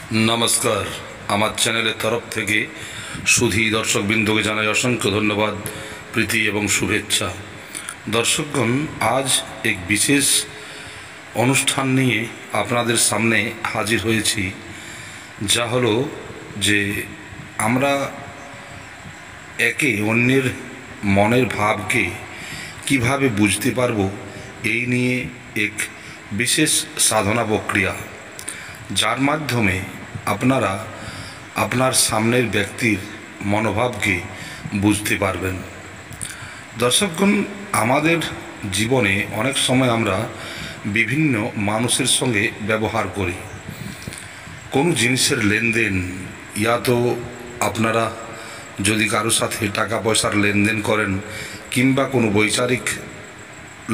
नमस्कार। আমার চ্যানেলের তরফ থেকে সুধী দর্শকবৃন্দকে জানাই অসংখ্য ধন্যবাদ, প্রীতি এবং শুভেচ্ছা। দর্শকগণ, আজ এক বিশেষ অনুষ্ঠান নিয়ে আপনাদের সামনে হাজির হয়েছি, যা হলো যে আমরা একে অন্যের মনের ভাবকে কিভাবে বুঝতে পারবো, এই নিয়ে এক বিশেষ সাধনা প্রক্রিয়া, যার মাধ্যমে আপনারা আপনার সামনের ব্যক্তির মনোভাবকে বুঝতে পারবেন। দর্শকগণ, আমাদের জীবনে অনেক সময় আমরা বিভিন্ন মানুষের সঙ্গে ব্যবহার করি। কোনো জিনিসের লেনদেন, ইয়া তো আপনারা যদি কারোর সাথে টাকা পয়সার লেনদেন করেন কিংবা কোনো বৈচারিক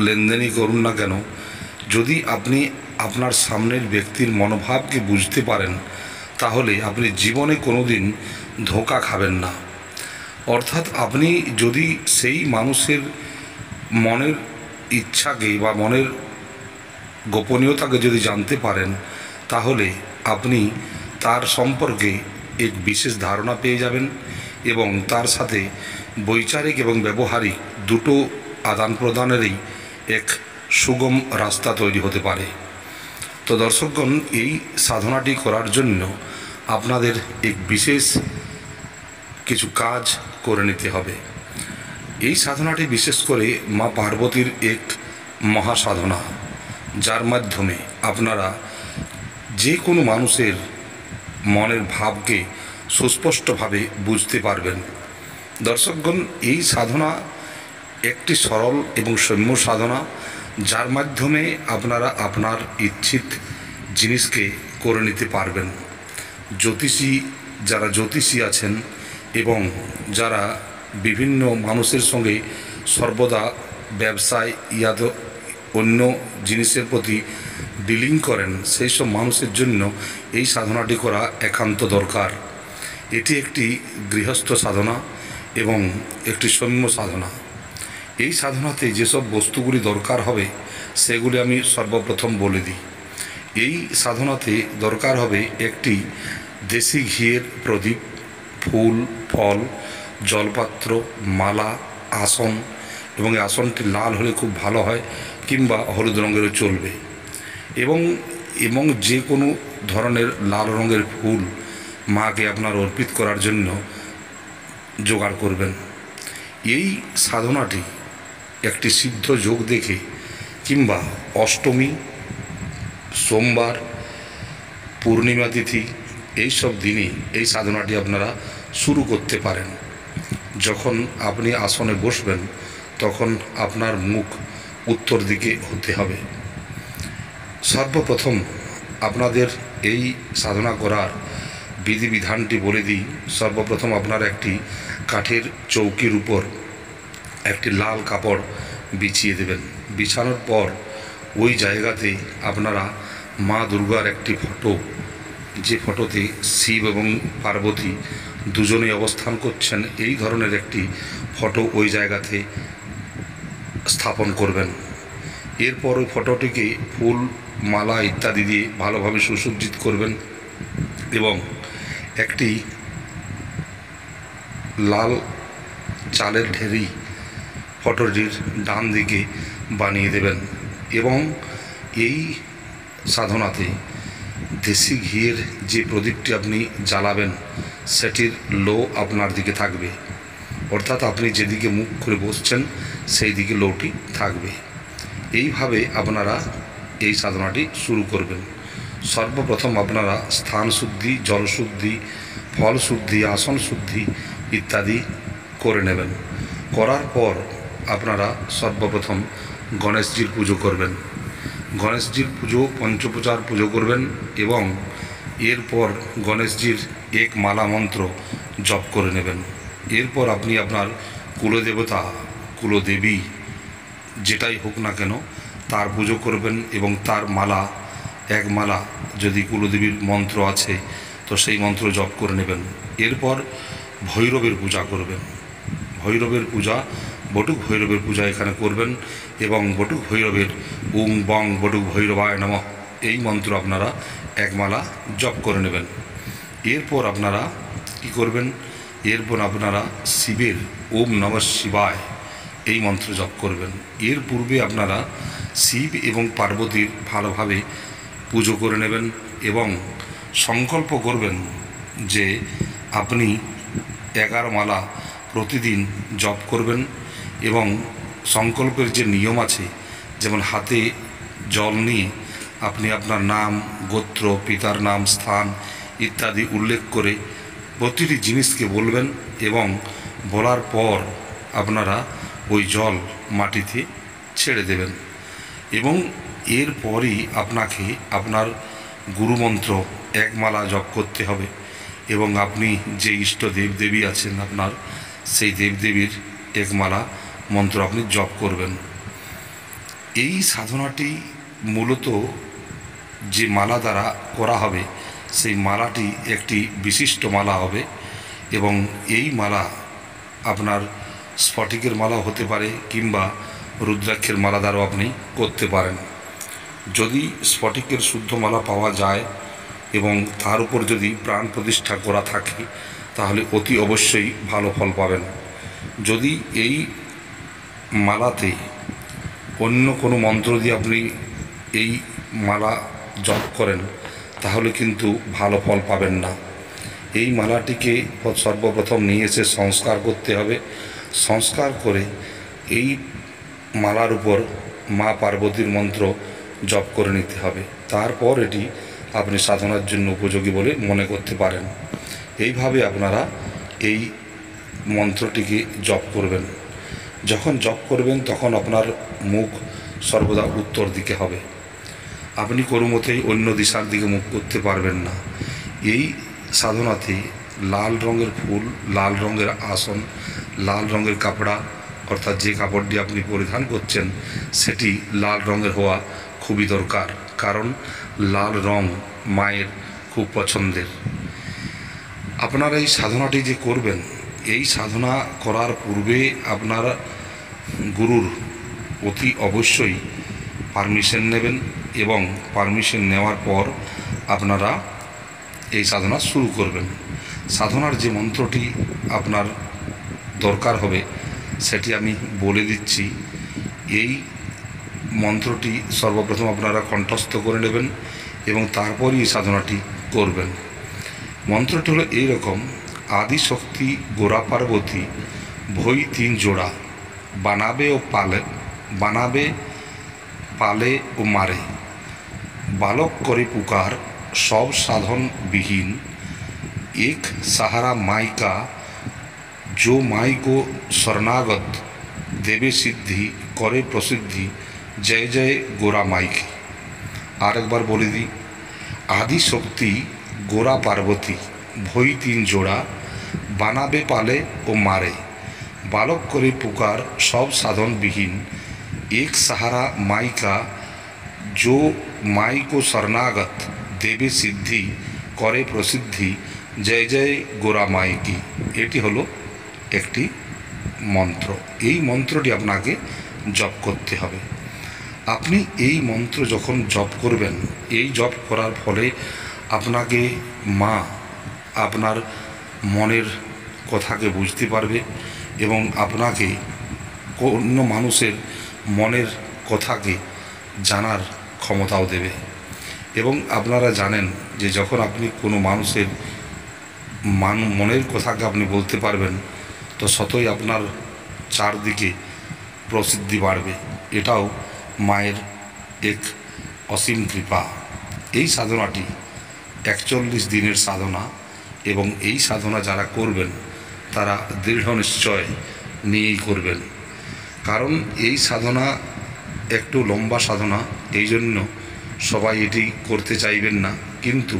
লেনদেনই করুন না কেন, যদি আপনি আপনার সামনের ব্যক্তির মনোভাবকে বুঝতে পারেন, তাহলে আপনি জীবনে কোনো দিন ধোঁকা খাবেন না। অর্থাৎ আপনি যদি সেই মানুষের মনের ইচ্ছাকে বা মনের গোপনীয়তাকে যদি জানতে পারেন, তাহলে আপনি তার সম্পর্কে এক বিশেষ ধারণা পেয়ে যাবেন এবং তার সাথে বৈচারিক এবং ব্যবহারিক দুটো আদান প্রদানেরই এক সুগম রাস্তা তৈরি হতে পারে। তো দর্শকগণ, এই সাধনাটি করার জন্য আপনাদের এক বিশেষ কিছু কাজ করে নিতে হবে। এই সাধনাটি বিশেষ করে মা পার্বতীর এক মহাসাধনা, যার মাধ্যমে আপনারা যে কোনো মানুষের মনের ভাবকে সুস্পষ্টভাবে বুঝতে পারবেন। দর্শকগণ, এই সাধনা একটি সরল এবং সৌম্য সাধনা, যার মাধ্যমে আপনারা আপনার ইচ্ছিত জিনিসকে করে নিতে পারবেন। যারা জ্যোতিষী আছেন এবং যারা বিভিন্ন মানুষের সঙ্গে সর্বদা ব্যবসায় ইয়াদ অন্য জিনিসের প্রতি ডিলিং করেন, সেই সব মানুষের জন্য এই সাধনাটি করা একান্ত দরকার। এটি একটি গৃহস্থ সাধনা এবং একটি সৌম্য সাধনা। এই সাধনাতে যেসব বস্তুগুলি দরকার হবে সেগুলি আমি সর্বপ্রথম বলে দিই। এই সাধনাতে দরকার হবে একটি দেশি ঘিয়ের প্রদীপ, ফুল, ফল, জলপাত্র, মালা, আসন, এবং এই আসনটি লাল হলে খুব ভালো হয় কিংবা হলুদ রঙেরও চলবে, এবং যে কোনো ধরনের লাল রঙের ফুল মাকে আপনার অর্পিত করার জন্য জোগাড় করবেন। এই সাধনাটি একটি সিদ্ধ যোগ দেখে কিংবা অষ্টমী, সোমবার, পূর্ণিমা তিথি, এইসব দিনে এই সাধনাটি আপনারা শুরু করতে পারেন। যখন আপনি আসনে বসবেন, তখন আপনার মুখ উত্তর দিকে হতে হবে। সর্বপ্রথম আপনাদের এই সাধনা করার বিধিবিধানটি বলে দিই। সর্বপ্রথম আপনারা একটি কাঠের চৌকির উপর একটি লাল কাপড় বিছিয়ে দেবেন। বিছানোর পর ওই জায়গাতে আপনারা মা দুর্গার একটি ফটো, যে ফটোতে শিব এবং পার্বতী দুজনেই অবস্থান করছেন, এই ধরনের একটি ফটো ওই জায়গাতে স্থাপন করবেন। এরপর ওই ফটোটিকে ফুল, মালা ইত্যাদি দিয়ে ভালোভাবে সুসজ্জিত করবেন এবং একটি লাল চালের ঢেরি ফটোটির ডান দিকে বানিয়ে দেবেন এবং এই সাধনাতে দেশি ঘিয়ের যে প্রদীপটি আপনি জ্বালাবেন, সেটির লো আপনার দিকে থাকবে। অর্থাৎ আপনি যেদিকে মুখ করে বসছেন সেই দিকে লোটি থাকবে। এইভাবে আপনারা এই সাধনাটি শুরু করবেন। সর্বপ্রথম আপনারা স্থান শুদ্ধি, জল শুদ্ধি, ফল শুদ্ধি, আসন শুদ্ধি ইত্যাদি করে নেবেন। করার পর আপনারা সর্বপ্রথম গণেশজির পুজো করবেন। গণেশজির পুজো, পঞ্চপূজার পুজো করবেন এবং এরপর গণেশজির এক মালা মন্ত্র জপ করে নেবেন। এরপর আপনি আপনার কুলদেবতা, কুলদেবী যেটাই হোক না কেন, তার পুজো করবেন এবং তার মালা, এক মালা যদি কুলদেবীর মন্ত্র আছে তো সেই মন্ত্র জপ করে নেবেন। এরপর ভৈরবের পূজা করবেন। ভৈরবের পূজা, বটুক ভৈরবের পূজা এখানে করবেন এবং বটুক ভৈরবের ওং বং বটুক ভৈরবায় নমঃ এই মন্ত্র আপনারা এক মালা জপ করে নেবেন। এরপর আপনারা কি করবেন, এরপর আপনারা শিবের ওম নমঃ শিবায় এই মন্ত্র জপ করবেন। এর পূর্বে আপনারা শিব এবং পার্বতীর ভালোভাবে পুজো করে নেবেন এবং সংকল্প করবেন যে আপনি 11 মালা প্রতিদিন জপ করবেন। এবং সংকল্পের যে নিয়ম আছে, যেমন হাতে জল নিয়ে আপনি আপনার নাম, গোত্র, পিতার নাম, স্থান ইত্যাদি উল্লেখ করে প্রতিটি জিনিসকে বলবেন এবং বলার পর আপনারা ওই জল মাটিতে ছেড়ে দেবেন। এবং এরপরই আপনাকে আপনার গুরুমন্ত্র এক মালা জপ করতে হবে এবং আপনি যে ইষ্ট দেবদেবী আছেন আপনার, সেই দেবদেবীর এক মালা মন্ত্র আপনি জপ করবেন। এই সাধনাটি মূলত যে মালা দ্বারা করা হবে সেই মালাটি একটি বিশিষ্ট মালা হবে এবং এই মালা আপনার স্ফটিকের মালাও হতে পারে কিংবা রুদ্রাক্ষের মালা দ্বারাও আপনি করতে পারেন। যদি স্ফটিকের শুদ্ধ মালা পাওয়া যায় এবং তার উপর যদি প্রাণ প্রতিষ্ঠা করা থাকে তাহলে অতি অবশ্যই ভালো ফল পাবেন। যদি এই মালাতে অন্য কোনো মন্ত্র দিয়ে আপনি এই মালা জপ করেন তাহলে কিন্তু ভালো ফল পাবেন না। এই মালাটিকে সর্বপ্রথম নিয়ে এসে সংস্কার করতে হবে। সংস্কার করে এই মালার উপর মা পার্বতীর মন্ত্র জপ করে নিতে হবে। তারপর এটি আপনি সাধনার জন্য উপযোগী বলে মনে করতে পারেন। এইভাবে আপনারা এই মন্ত্রটিকে জপ করবেন। যখন জপ করবেন তখন আপনার মুখ সর্বদা উত্তর দিকে হবে। আপনি কোনো মতেই অন্য দিশার দিকে মুখ করতে পারবেন না। এই সাধনাতে লাল রঙের ফুল, লাল রঙের আসন, লাল রঙের কাপড়া, অর্থাৎ যে কাপড়টি আপনি পরিধান করছেন সেটি লাল রঙের হওয়া খুবই দরকার, কারণ লাল রং মায়ের খুব পছন্দের। আপনারা এই সাধনাটি যে করবেন, এই সাধনা করার পূর্বে আপনার গুরুর অতি অবশ্যই পারমিশন নেবেন এবং পারমিশন নেওয়ার পর আপনারা এই সাধনা শুরু করবেন। সাধনার যে মন্ত্রটি আপনার দরকার হবে সেটি আমি বলে দিচ্ছি। এই মন্ত্রটি সর্বপ্রথম আপনারা কণ্ঠস্থ করে নেবেন এবং তারপরই এই সাধনাটি করবেন। মন্ত্রটি হলো এইরকম: আদিশক্তি গোরা পার্বতী ভই 3 জোড়া, বানাবে পালে ও মারে, বালক করে পুকার সব সাধন বিহীন, এক সাহারা মাইকা जो माई को शरणागत देवे सिद्धि करे प्रसिद्धि, जय जय गोरा माई की। আর একবার বলে দিই: আদি শক্তি গোরা পার্বতী ভই 3 জোড়া, বানাবে পালে ও মারে, বালক করে পুকার সব সাধন বিহীন, এক সাহারা माई का जो माई को शरणागत देवे सिद्धि करे प्रसिद्धि, जय जय गोरा माई की। এটি হলো একটি মন্ত্র। এই মন্ত্রটি আপনাকে জপ করতে হবে। আপনি এই মন্ত্র যখন জপ করবেন, এই জপ করার ফলে আপনাকে মা আপনার মনের কথাকে বুঝতে পারবে এবং আপনাকে অন্য মানুষের মনের কথাকে জানার ক্ষমতাও দেবে। এবং আপনারা জানেন যে যখন আপনি কোনো মানুষের মনের কথাকে আপনি বলতে পারবেন তো সতই আপনার চারদিকে প্রসিদ্ধি বাড়বে। এটাও মায়ের এক অসীম কৃপা। এই সাধনাটি 41 দিনের সাধনা এবং এই সাধনা যারা করবেন তারা দৃঢ় নিশ্চয় নিয়েই করবেন, কারণ এই সাধনা একটু লম্বা সাধনা। এই জন্য সবাই এটি করতে চাইবেন না, কিন্তু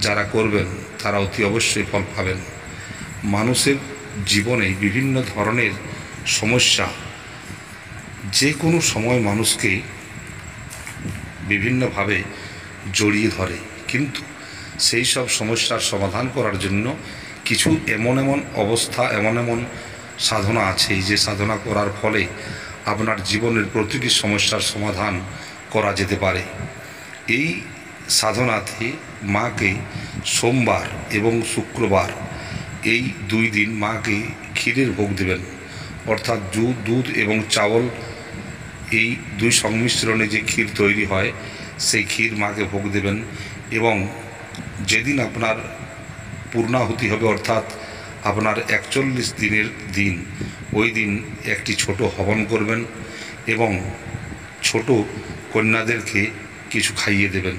যারা করবেন তারা অতি অবশ্যই ফল পাবেন। মানুষের জীবনে বিভিন্ন ধরনের সমস্যা যে কোনো সময় মানুষকে বিভিন্নভাবে জড়িয়ে ধরে, কিন্তু সেই সব সমস্যার সমাধান করার জন্য কিছু এমন অবস্থা, এমন সাধনা আছে যে সাধনা করার ফলে আপনার জীবনের প্রতিটি সমস্যার সমাধান করা যেতে পারে। এই সাধনাতে মাকে সোমবার এবং শুক্রবার এই 2 দিন মাকে ক্ষীরের ভোগ দেবেন, অর্থাৎ দুধ এবং চাউল এই 2 সংমিশ্রণে যে ক্ষীর তৈরি হয় সেই ক্ষীর মাকে ভোগ দেবেন। এবং যেদিন আপনার পূর্ণাহুতি হবে, অর্থাৎ আপনার 41 দিনের দিন, ওই দিন একটি ছোট হবন করবেন এবং ছোট কন্যাদেরকে কিছু খাইয়ে দেবেন।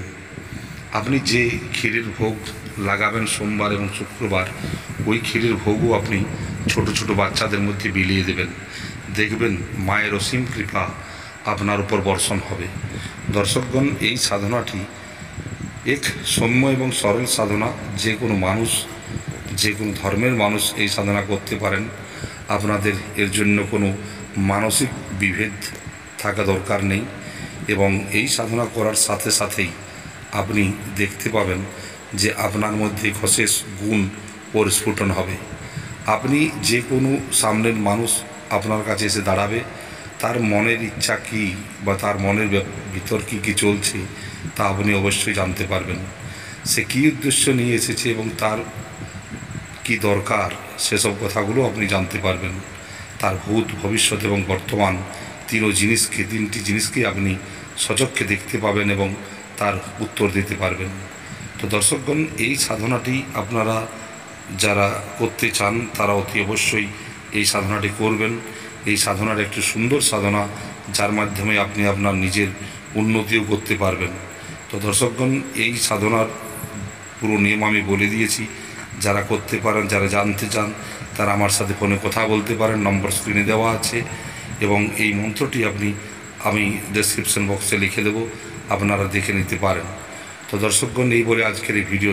আপনি যে ক্ষীরের ভোগ লাগাবেন সোমবার এবং শুক্রবার, ওই ক্ষীরের ভোগও আপনি ছোট ছোট বাচ্চাদের মধ্যে বিলিয়ে দেবেন। দেখবেন মায়ের অসীম কৃপা আপনার উপর বর্ষণ হবে। দর্শকগণ, এই সাধনাটি এক সৌম্য এবং সরল সাধনা। যে কোনো মানুষ, যে কোনো ধর্মের মানুষ এই সাধনা করতে পারেন। আপনাদের এর জন্য কোনো মানসিক বিভেদ থাকা দরকার নেই। এবং এই সাধনা করার সাথে সাথেই আপনি দেখতে পাবেন যে আপনার মধ্যে বিশেষ গুণ পরিস্ফুটন হবে। আপনি যে কোনো সামনের মানুষ আপনার কাছে এসে দাঁড়াবে, তার মনের ইচ্ছা কী বা তার মনের ভিতর কী কী চলছে তা আপনি অবশ্যই জানতে পারবেন। সে কী উদ্দেশ্য নিয়ে এসেছে এবং তার কি দরকার, সেসব কথাগুলো আপনি জানতে পারবেন। তার ভূত, ভবিষ্যৎ এবং বর্তমান তিনটি জিনিসকে আপনি সচক্ষে দেখতে পাবেন এবং তার উত্তর দিতে পারবেন। তো দর্শকগণ, এই সাধনাটি আপনারা যারা করতে চান তারা অতি অবশ্যই এই সাধনাটি করবেন। এই সাধনার একটি সুন্দর সাধনা, যার মাধ্যমে আপনি আপনার নিজের উন্নতিও করতে পারবেন। তো দর্শকগণ, এই সাধনার পুরো নিয়ম আমি বলে দিয়েছি। যারা করতে পারেন, যারা জানতে চান, তারা আমার সাথে ফোনে কথা বলতে পারেন, নম্বর স্ক্রিনে দেওয়া আছে। এবং এই মন্ত্রটি আমি ডেসক্রিপশন বক্সে লিখে দেব, আপনারা দেখে নিতে পারেন। তো দর্শকগণ, এই বলে আজকের এই ভিডিও